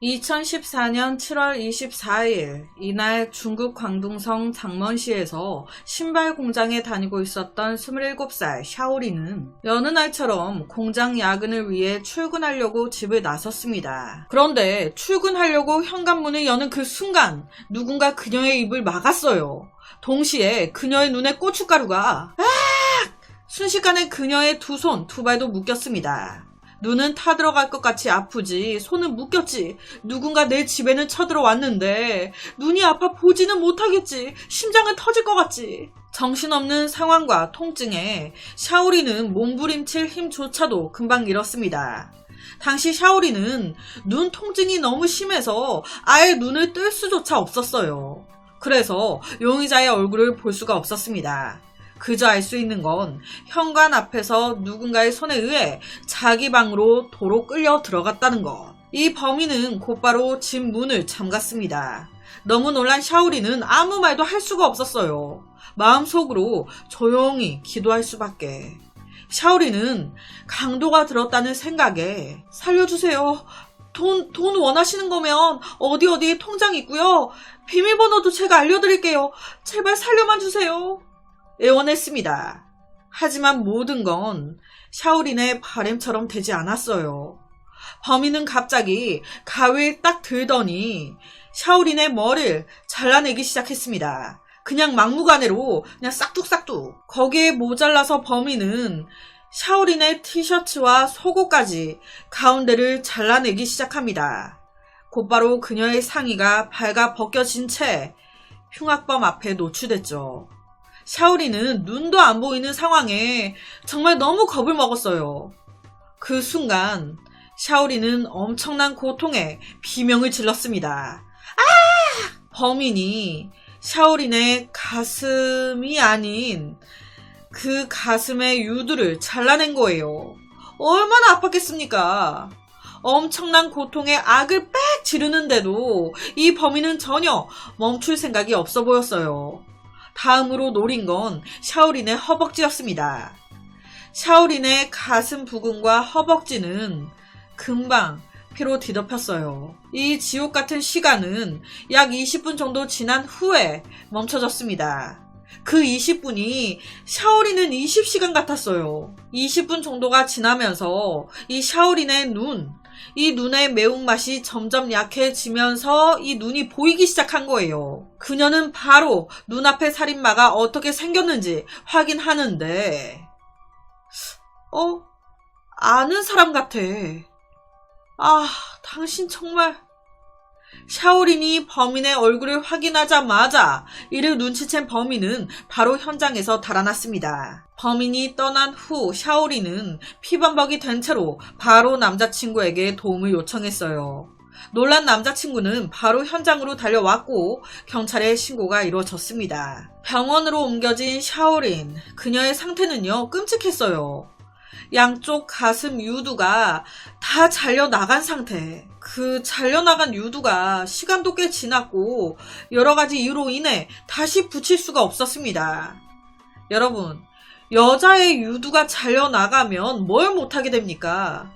2014년 7월 24일, 이날 중국 광둥성 장먼시에서 신발 공장에 다니고 있었던 27살 샤오리는 여느 날처럼 공장 야근을 위해 출근하려고 집을 나섰습니다. 그런데 출근하려고 현관문을 여는 그 순간 누군가 그녀의 입을 막았어요. 동시에 그녀의 눈에 고춧가루가 순식간에 그녀의 두 손, 두 발도 묶였습니다. 눈은 타들어갈 것 같이 아프지 손은 묶였지. 누군가 내 집에는 쳐들어왔는데 눈이 아파 보지는 못하겠지. 심장은 터질 것 같지. 정신없는 상황과 통증에 샤오리는 몸부림칠 힘조차도 금방 잃었습니다. 당시 샤오리는 눈 통증이 너무 심해서 아예 눈을 뜰 수조차 없었어요. 그래서 용의자의 얼굴을 볼 수가 없었습니다. 그저 알 수 있는 건 현관 앞에서 누군가의 손에 의해 자기 방으로 도로 끌려 들어갔다는 것. 이 범인은 곧바로 집 문을 잠갔습니다. 너무 놀란 샤오리는 아무 말도 할 수가 없었어요. 마음속으로 조용히 기도할 수밖에. 샤오리는 강도가 들었다는 생각에 살려주세요. 돈 원하시는 거면 어디 통장 있고요. 비밀번호도 제가 알려드릴게요. 제발 살려만 주세요. 애원했습니다. 하지만 모든 건 샤오린의 바램처럼 되지 않았어요. 범인은 갑자기 가위를 딱 들더니 샤오린의 머리를 잘라내기 시작했습니다. 그냥 막무가내로 그냥 싹둑싹둑. 거기에 모자라서 범인은 샤오린의 티셔츠와 속옷까지 가운데를 잘라내기 시작합니다. 곧바로 그녀의 상의가 발가 벗겨진 채 흉악범 앞에 노출됐죠. 샤오리는 눈도 안 보이는 상황에 정말 너무 겁을 먹었어요. 그 순간 샤오리는 엄청난 고통에 비명을 질렀습니다. 범인이 샤오린의 가슴이 아닌 그 가슴의 유두를 잘라낸 거예요. 얼마나 아팠겠습니까? 엄청난 고통에 악을 빽 지르는데도 이 범인은 전혀 멈출 생각이 없어 보였어요. 다음으로 노린 건 샤오린의 허벅지였습니다. 샤오린의 가슴 부근과 허벅지는 금방 피로 뒤덮였어요. 이 지옥 같은 시간은 약 20분 정도 지난 후에 멈춰졌습니다. 그 20분이 샤오린은 20시간 같았어요. 20분 정도가 지나면서 이 샤오린의 이 눈의 매운맛이 점점 약해지면서 이 눈이 보이기 시작한 거예요. 그녀는 바로 눈앞의 살인마가 어떻게 생겼는지 확인하는데 아는 사람 같아. 당신 정말... 샤오린이 범인의 얼굴을 확인하자마자 이를 눈치챈 범인은 바로 현장에서 달아났습니다. 범인이 떠난 후 샤오린은 피범벅이 된 채로 바로 남자친구에게 도움을 요청했어요. 놀란 남자친구는 바로 현장으로 달려왔고 경찰에 신고가 이루어졌습니다. 병원으로 옮겨진 샤오린, 그녀의 상태는요 끔찍했어요. 양쪽 가슴 유두가 다 잘려나간 상태. 그 잘려나간 유두가 시간도 꽤 지났고 여러가지 이유로 인해 다시 붙일 수가 없었습니다. 여러분, 여자의 유두가 잘려나가면 뭘 못하게 됩니까?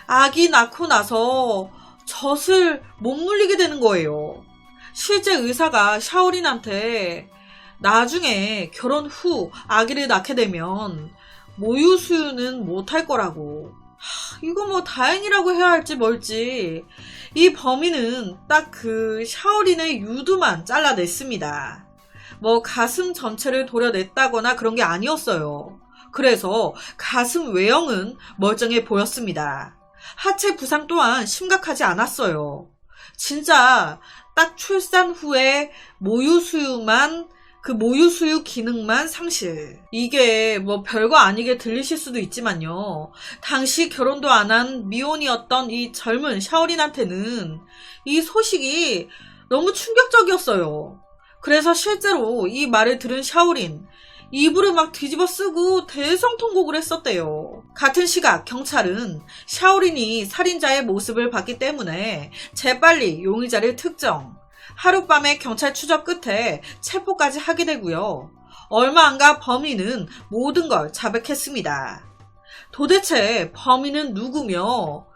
아기 낳고 나서 젖을 못 물리게 되는 거예요. 실제 의사가 샤오린한테 나중에 결혼 후 아기를 낳게 되면 모유 수유는 못할 거라고. 이거 뭐 다행이라고 해야 할지 뭘지. 이 범인은 딱 그 샤오린의 유두만 잘라냈습니다. 뭐 가슴 전체를 도려냈다거나 그런 게 아니었어요. 그래서 가슴 외형은 멀쩡해 보였습니다. 하체 부상 또한 심각하지 않았어요. 진짜 딱 출산 후에 모유 수유 기능만 상실. 이게 뭐 별거 아니게 들리실 수도 있지만요. 당시 결혼도 안 한 미혼이었던 이 젊은 샤오린한테는 이 소식이 너무 충격적이었어요. 그래서 실제로 이 말을 들은 샤오린, 이불을 막 뒤집어 쓰고 대성통곡을 했었대요. 같은 시각 경찰은 샤오린이 살인자의 모습을 봤기 때문에 재빨리 용의자를 특정, 하룻밤의 경찰 추적 끝에 체포까지 하게 되고요. 얼마 안 가 범인은 모든 걸 자백했습니다. 도대체 범인은 누구며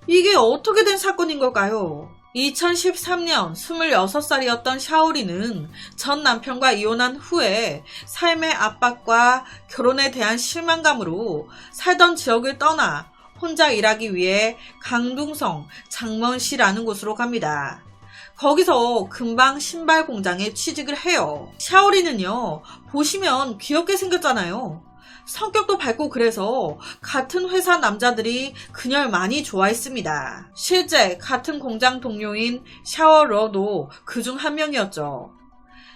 이게 어떻게 된 사건인 걸까요? 2013년 26살이었던 샤오리는 전 남편과 이혼한 후에 삶의 압박과 결혼에 대한 실망감으로 살던 지역을 떠나 혼자 일하기 위해 강둥성 장먼시라는 곳으로 갑니다. 거기서 금방 신발 공장에 취직을 해요. 샤오리는요, 보시면 귀엽게 생겼잖아요. 성격도 밝고 그래서 같은 회사 남자들이 그녀를 많이 좋아했습니다. 실제 같은 공장 동료인 샤오러도 그중 한 명이었죠.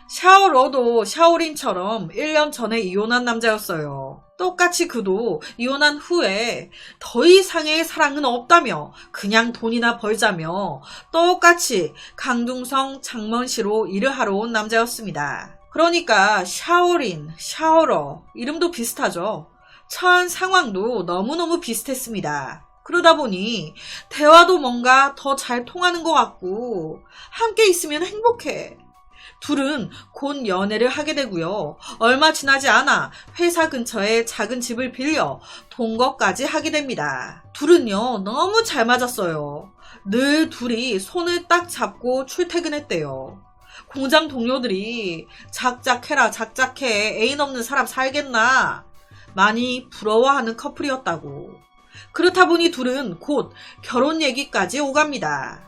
샤오러도 샤오린처럼 1년 전에 이혼한 남자였어요. 똑같이 그도 이혼한 후에 더 이상의 사랑은 없다며 그냥 돈이나 벌자며 똑같이 강둥성 장먼시로 일을 하러 온 남자였습니다. 그러니까 샤오린, 샤오러 이름도 비슷하죠. 처한 상황도 너무너무 비슷했습니다. 그러다 보니 대화도 뭔가 더 잘 통하는 것 같고 함께 있으면 행복해. 둘은 곧 연애를 하게 되고요. 얼마 지나지 않아 회사 근처에 작은 집을 빌려 동거까지 하게 됩니다. 둘은요, 너무 잘 맞았어요. 늘 둘이 손을 딱 잡고 출퇴근했대요. 공장 동료들이 작작해라 작작해 애인 없는 사람 살겠나 많이 부러워하는 커플이었다고. 그렇다 보니 둘은 곧 결혼 얘기까지 오갑니다.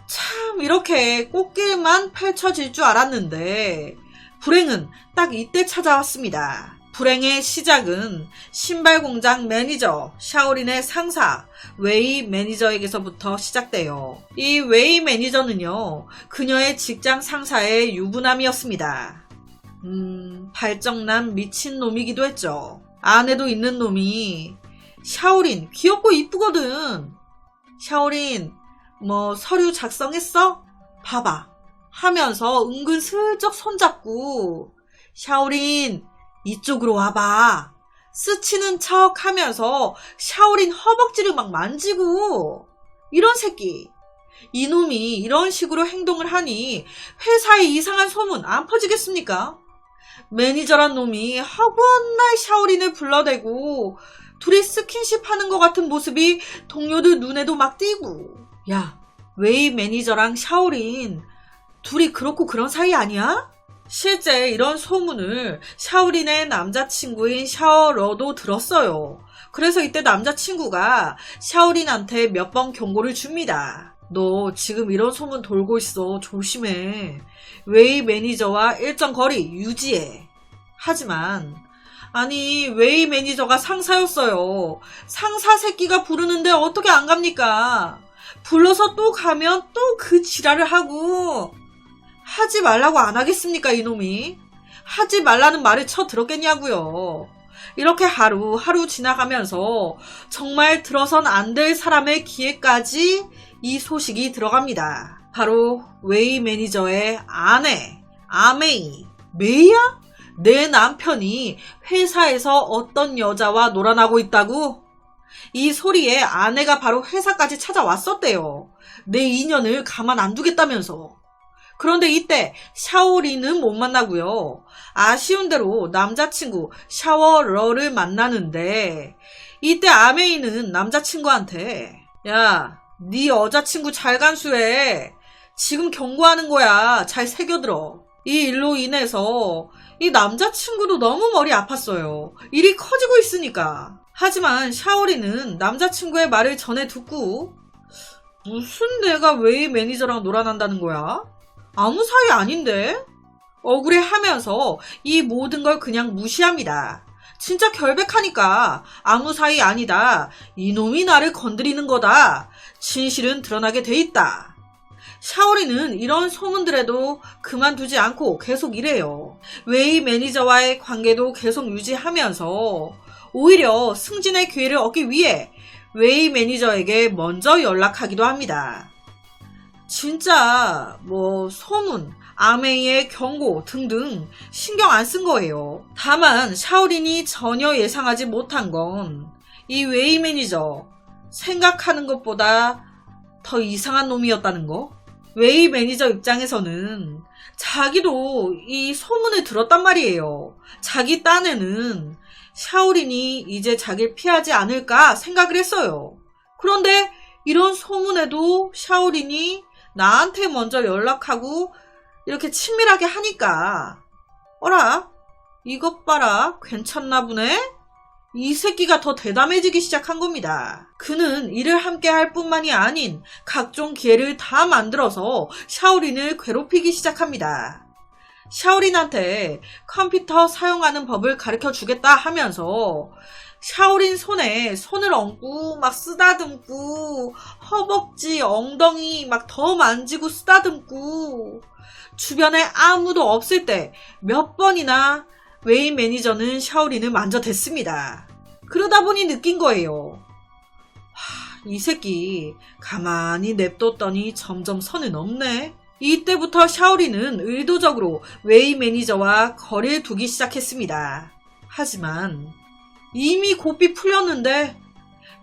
참 이렇게 꽃길만 펼쳐질 줄 알았는데 불행은 딱 이때 찾아왔습니다. 불행의 시작은 신발 공장 매니저 샤오린의 상사 웨이 매니저에게서부터 시작돼요. 이 웨이 매니저는요, 그녀의 직장 상사의 유부남이었습니다. 발정난 미친놈이기도 했죠. 아내도 있는 놈이 샤오린 귀엽고 이쁘거든. 샤오린 뭐 서류 작성했어? 봐봐 하면서 은근 슬쩍 손잡고 샤오린 이쪽으로 와봐 스치는 척 하면서 샤오린 허벅지를 막 만지고. 이런 새끼, 이놈이 이런 식으로 행동을 하니 회사에 이상한 소문 안 퍼지겠습니까? 매니저란 놈이 허구한 샤오린을 불러대고 둘이 스킨십 하는 것 같은 모습이 동료들 눈에도 막 띄고. 야, 웨이 매니저랑 샤오린 둘이 그렇고 그런 사이 아니야? 실제 이런 소문을 샤오린의 남자친구인 샤오러도 들었어요. 그래서 이때 남자친구가 샤오린한테 몇 번 경고를 줍니다. 너 지금 이런 소문 돌고 있어. 조심해. 웨이 매니저와 일정 거리 유지해. 하지만 아니 웨이 매니저가 상사였어요. 상사 새끼가 부르는데 어떻게 안 갑니까? 불러서 또 가면 또 그 지랄을 하고. 하지 말라고 안 하겠습니까 이놈이? 하지 말라는 말을 쳐들었겠냐고요. 이렇게 하루 지나가면서 정말 들어선 안 될 사람의 귀에까지 이 소식이 들어갑니다. 바로 웨이 매니저의 아내 아메이. 메이야? 내 남편이 회사에서 어떤 여자와 놀아나고 있다고? 이 소리에 아내가 바로 회사까지 찾아왔었대요. 내 인연을 가만 안 두겠다면서. 그런데 이때 샤오린은 못 만나고요. 아쉬운 대로 남자친구 샤워러를 만나는데 이때 아메이는 남자친구한테 야, 네 여자친구 잘 간수해. 지금 경고하는 거야. 잘 새겨들어. 이 일로 인해서 이 남자친구도 너무 머리 아팠어요. 일이 커지고 있으니까. 하지만 샤오린은 남자친구의 말을 전해 듣고 무슨 내가 웨이 매니저랑 놀아난다는 거야? 아무 사이 아닌데? 억울해하면서 이 모든 걸 그냥 무시합니다. 진짜 결백하니까 아무 사이 아니다. 이놈이 나를 건드리는 거다. 진실은 드러나게 돼 있다. 샤오리는 이런 소문들에도 그만두지 않고 계속 일해요. 웨이 매니저와의 관계도 계속 유지하면서 오히려 승진의 기회를 얻기 위해 웨이 매니저에게 먼저 연락하기도 합니다. 진짜 소문, 아메이의 경고 등등 신경 안 쓴 거예요. 다만 샤오린이 전혀 예상하지 못한 건 이 웨이 매니저 생각하는 것보다 더 이상한 놈이었다는 거. 웨이 매니저 입장에서는 자기도 이 소문을 들었단 말이에요. 자기 딴에는 샤오린이 이제 자기를 피하지 않을까 생각을 했어요. 그런데 이런 소문에도 샤오린이 나한테 먼저 연락하고 이렇게 친밀하게 하니까 어라? 이것 봐라. 괜찮나 보네? 이 새끼가 더 대담해지기 시작한 겁니다. 그는 일을 함께 할 뿐만이 아닌 각종 기회를 다 만들어서 샤오린을 괴롭히기 시작합니다. 샤오린한테 컴퓨터 사용하는 법을 가르쳐 주겠다 하면서 샤오린 손에 손을 얹고 막 쓰다듬고 허벅지, 엉덩이 막 더 만지고 쓰다듬고 주변에 아무도 없을 때 몇 번이나 웨이 매니저는 샤오린을 만져댔습니다. 그러다 보니 느낀 거예요. 이 새끼 가만히 냅뒀더니 점점 선을 넘네. 이때부터 샤오린은 의도적으로 웨이 매니저와 거리를 두기 시작했습니다. 하지만 이미 고삐 풀렸는데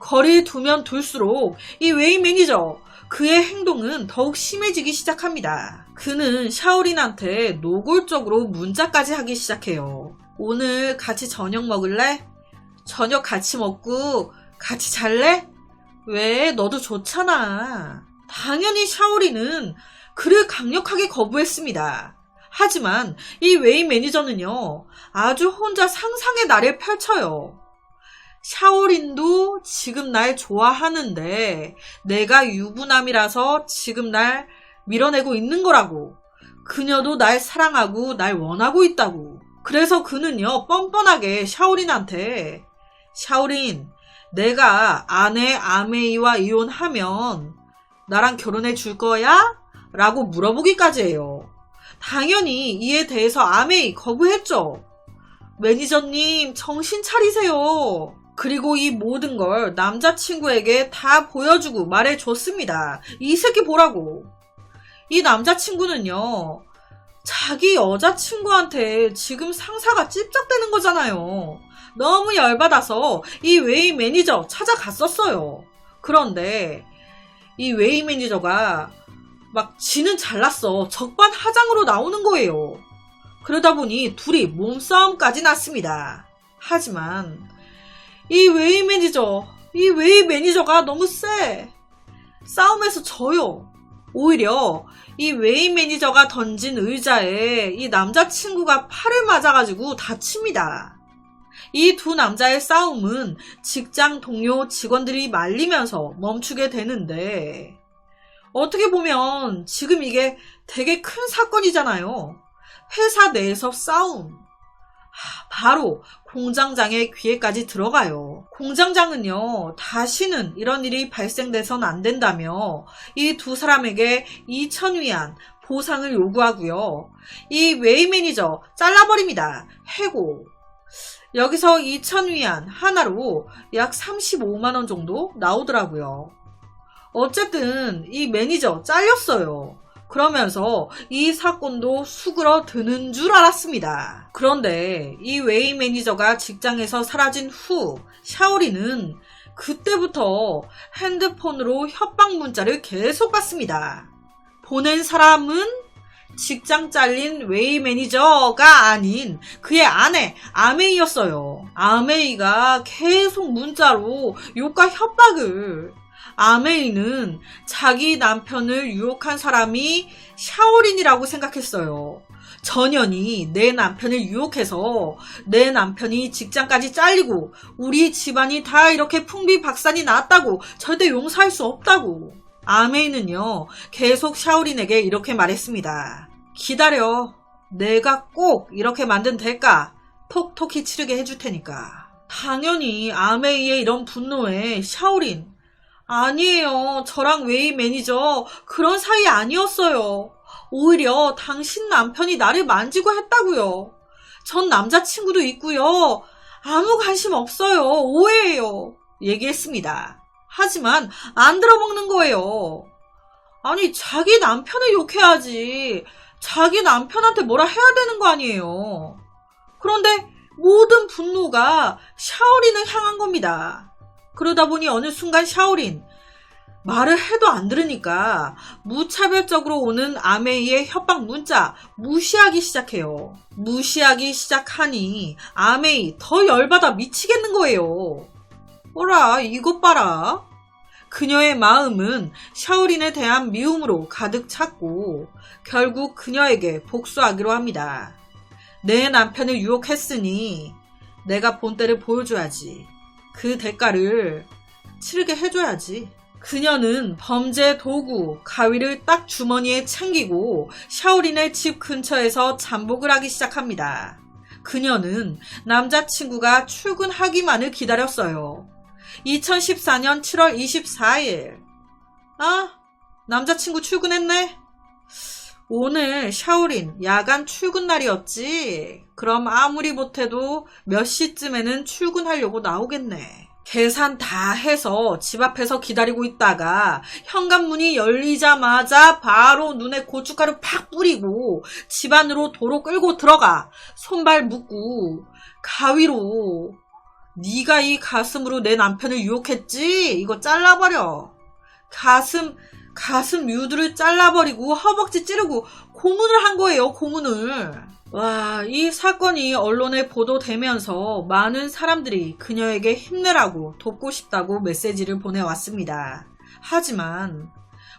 거리를 두면 둘수록 이 웨이 매니저 그의 행동은 더욱 심해지기 시작합니다. 그는 샤오린한테 노골적으로 문자까지 하기 시작해요. 오늘 같이 저녁 먹을래? 저녁 같이 먹고 같이 잘래? 왜? 너도 좋잖아. 당연히 샤오린은 그를 강력하게 거부했습니다. 하지만 이 웨이 매니저는요, 아주 혼자 상상의 나를 펼쳐요. 샤오린도 지금 날 좋아하는데 내가 유부남이라서 지금 날 밀어내고 있는 거라고. 그녀도 날 사랑하고 날 원하고 있다고. 그래서 그는요, 뻔뻔하게 샤오린한테 샤오린, 내가 아내 아메이와 이혼하면 나랑 결혼해 줄 거야? 라고 물어보기까지 해요. 당연히 이에 대해서 아메이 거부했죠. 매니저님 정신 차리세요. 그리고 이 모든 걸 남자친구에게 다 보여주고 말해줬습니다. 이 새끼 보라고. 이 남자친구는요, 자기 여자친구한테 지금 상사가 찝쩍대는 거잖아요. 너무 열받아서 이 웨이 매니저 찾아갔었어요. 그런데 이 웨이 매니저가 막 지는 잘났어. 적반하장으로 나오는 거예요. 그러다 보니 둘이 몸싸움까지 났습니다. 하지만 이 웨이 매니저가 너무 세. 싸움에서 져요. 오히려 이 웨이 매니저가 던진 의자에 이 남자친구가 팔을 맞아가지고 다칩니다. 이 두 남자의 싸움은 직장 동료 직원들이 말리면서 멈추게 되는데, 어떻게 보면 지금 이게 되게 큰 사건이잖아요. 회사 내에서 싸움. 바로 공장장의 귀에까지 들어가요. 공장장은요, 다시는 이런 일이 발생돼선 안 된다며 이 두 사람에게 2,000위안 보상을 요구하고요. 이 웨이 매니저 잘라버립니다. 해고. 여기서 2,000위안 하나로 약 35만원 정도 나오더라고요. 어쨌든 이 매니저 잘렸어요. 그러면서 이 사건도 수그러드는 줄 알았습니다. 그런데 이 웨이 매니저가 직장에서 사라진 후 샤오린은 그때부터 핸드폰으로 협박 문자를 계속 받습니다. 보낸 사람은 직장 잘린 웨이 매니저가 아닌 그의 아내 아메이였어요. 아메이가 계속 문자로 욕과 협박을. 아메이는 자기 남편을 유혹한 사람이 샤오린이라고 생각했어요. 전현이 내 남편을 유혹해서 내 남편이 직장까지 잘리고 우리 집안이 다 이렇게 풍비박산이 났다고 절대 용서할 수 없다고. 아메이는요, 계속 샤오린에게 이렇게 말했습니다. 기다려. 내가 꼭 이렇게 만든 대가 톡톡히 치르게 해줄 테니까. 당연히 아메이의 이런 분노에 샤오린, 아니에요. 저랑 웨이 매니저 그런 사이 아니었어요. 오히려 당신 남편이 나를 만지고 했다고요. 전 남자친구도 있고요. 아무 관심 없어요. 오해예요. 얘기했습니다. 하지만 안 들어먹는 거예요. 아니, 자기 남편을 욕해야지. 자기 남편한테 뭐라 해야 되는 거 아니에요. 그런데 모든 분노가 샤오린을 향한 겁니다. 그러다 보니 어느 순간 샤오린, 말을 해도 안 들으니까 무차별적으로 오는 아메이의 협박 문자 무시하기 시작해요. 무시하기 시작하니 아메이 더 열받아 미치겠는 거예요. 뭐라, 이것 봐라. 그녀의 마음은 샤오린에 대한 미움으로 가득 찼고 결국 그녀에게 복수하기로 합니다. 내 남편을 유혹했으니 내가 본때를 보여줘야지. 그 대가를 치르게 해줘야지. 그녀는 범죄 도구, 가위를 딱 주머니에 챙기고 샤오린의 집 근처에서 잠복을 하기 시작합니다. 그녀는 남자친구가 출근하기만을 기다렸어요. 2014년 7월 24일. 아, 남자친구 출근했네? 오늘 샤오린 야간 출근 날이었지? 그럼 아무리 못해도 몇 시쯤에는 출근하려고 나오겠네. 계산 다 해서 집 앞에서 기다리고 있다가 현관문이 열리자마자 바로 눈에 고춧가루 팍 뿌리고 집 안으로 도로 끌고 들어가 손발 묶고 가위로 네가 이 가슴으로 내 남편을 유혹했지? 이거 잘라버려. 가슴 유두를 잘라버리고 허벅지 찌르고 고문을 한 거예요. 고문을. 와, 이 사건이 언론에 보도되면서 많은 사람들이 그녀에게 힘내라고 돕고 싶다고 메시지를 보내왔습니다. 하지만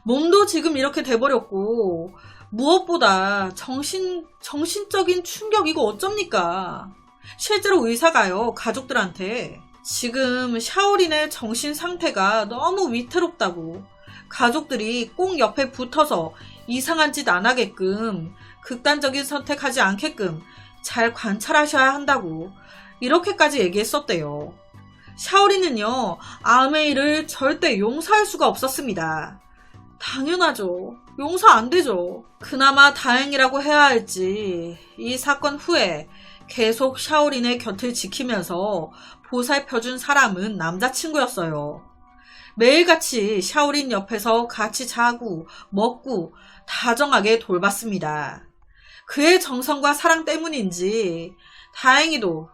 몸도 지금 이렇게 돼버렸고 무엇보다 정신적인 충격 이거 어쩝니까? 실제로 의사가요, 가족들한테 지금 샤오린의 정신 상태가 너무 위태롭다고 가족들이 꼭 옆에 붙어서 이상한 짓 안 하게끔 극단적인 선택하지 않게끔 잘 관찰하셔야 한다고 이렇게까지 얘기했었대요. 샤오린은요, 아메이를 절대 용서할 수가 없었습니다. 당연하죠. 용서 안 되죠. 그나마 다행이라고 해야 할지 이 사건 후에 계속 샤오린의 곁을 지키면서 보살펴준 사람은 남자친구였어요. 매일같이 샤오린 옆에서 같이 자고 먹고 다정하게 돌봤습니다. 그의 정성과 사랑 때문인지 다행히도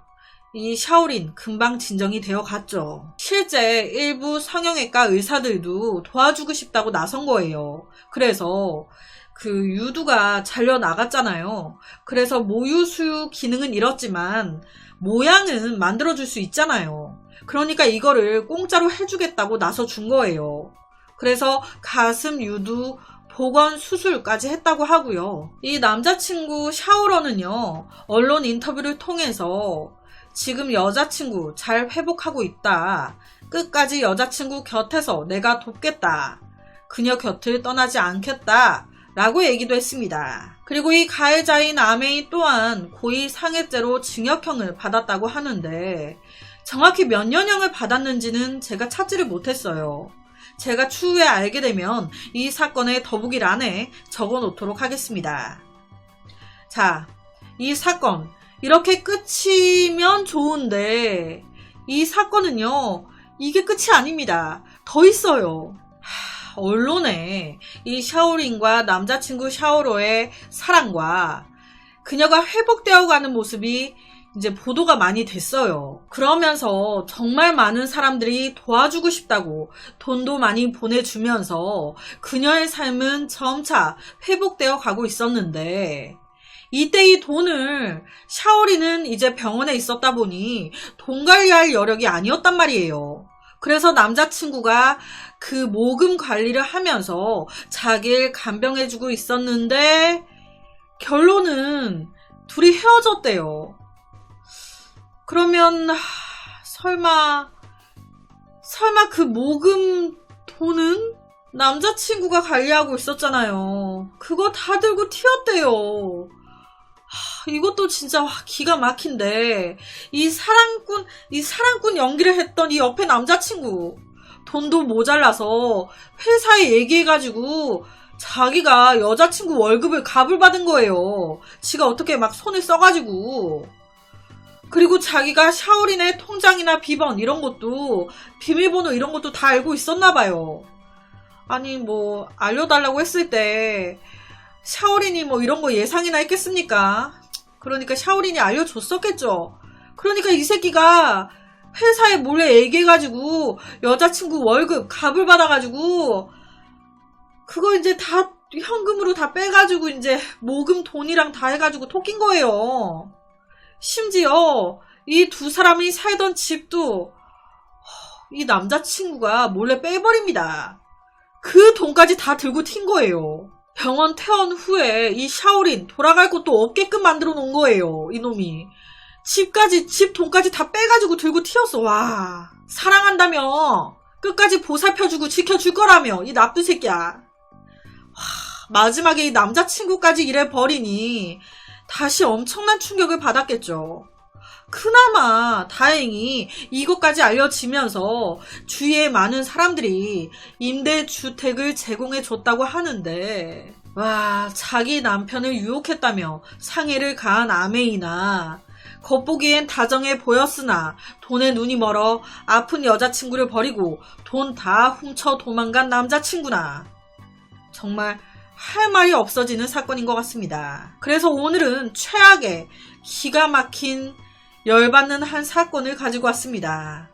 이 샤오린 금방 진정이 되어 갔죠. 실제 일부 성형외과 의사들도 도와주고 싶다고 나선 거예요. 그래서 그 유두가 잘려 나갔잖아요. 그래서 모유 수유 기능은 잃었지만 모양은 만들어줄 수 있잖아요. 그러니까 이거를 공짜로 해주겠다고 나서 준 거예요. 그래서 가슴 유두 복원 수술까지 했다고 하고요. 이 남자친구 샤오러는요, 언론 인터뷰를 통해서 지금 여자친구 잘 회복하고 있다. 끝까지 여자친구 곁에서 내가 돕겠다. 그녀 곁을 떠나지 않겠다. 라고 얘기도 했습니다. 그리고 이 가해자인 아메이 또한 고의 상해죄로 징역형을 받았다고 하는데 정확히 몇 년형을 받았는지는 제가 찾지를 못했어요. 제가 추후에 알게 되면 이 사건의 더보기란에 적어 놓도록 하겠습니다. 자, 이 사건 이렇게 끝이면 좋은데 이 사건은요, 이게 끝이 아닙니다. 더 있어요. 언론에 이 샤오린과 남자친구 샤오로의 사랑과 그녀가 회복되어 가는 모습이 이제 보도가 많이 됐어요. 그러면서 정말 많은 사람들이 도와주고 싶다고 돈도 많이 보내주면서 그녀의 삶은 점차 회복되어 가고 있었는데 이때 이 돈을 샤오린은 이제 병원에 있었다 보니 돈 관리할 여력이 아니었단 말이에요. 그래서 남자친구가 그 모금 관리를 하면서 자기를 간병해주고 있었는데 결론은 둘이 헤어졌대요. 그러면 설마 그 모금 돈은 남자친구가 관리하고 있었잖아요. 그거 다 들고 튀었대요. 이것도 진짜 기가 막힌데 이 사랑꾼 연기를 했던 이 옆에 남자친구 돈도 모자라서 회사에 얘기해가지고 자기가 여자친구 월급을 갑을 받은 거예요. 지가 어떻게 막 손을 써가지고. 그리고 자기가 샤오린의 통장이나 비번 이런 것도 비밀번호 이런 것도 다 알고 있었나 봐요. 아니 뭐 알려달라고 했을 때 샤오린이 뭐 이런 거 예상이나 했겠습니까? 그러니까 샤오린이 알려줬었겠죠. 그러니까 이 새끼가 회사에 몰래 얘기해가지고 여자친구 월급 갑을 받아가지고 그거 이제 다 현금으로 다 빼가지고 이제 모금 돈이랑 다 해가지고 토낀 거예요. 심지어 이 두 사람이 살던 집도 이 남자친구가 몰래 빼버립니다. 그 돈까지 다 들고 튄 거예요. 병원 퇴원 후에 이 샤오린 돌아갈 곳도 없게끔 만들어 놓은 거예요. 이놈이. 집 돈까지 다 빼가지고 들고 튀었어. 와. 사랑한다며. 끝까지 보살펴주고 지켜줄 거라며. 이 나쁜 새끼야. 와, 마지막에 이 남자친구까지 이래 버리니 다시 엄청난 충격을 받았겠죠. 그나마 다행히 이것까지 알려지면서 주위에 많은 사람들이 임대주택을 제공해 줬다고 하는데, 와, 자기 남편을 유혹했다며 상해를 가한 아메이나, 겉보기엔 다정해 보였으나 돈에 눈이 멀어 아픈 여자친구를 버리고 돈 다 훔쳐 도망간 남자친구나. 정말 할 말이 없어지는 사건인 것 같습니다. 그래서 오늘은 최악의 기가 막힌 열받는 한 사건을 가지고 왔습니다.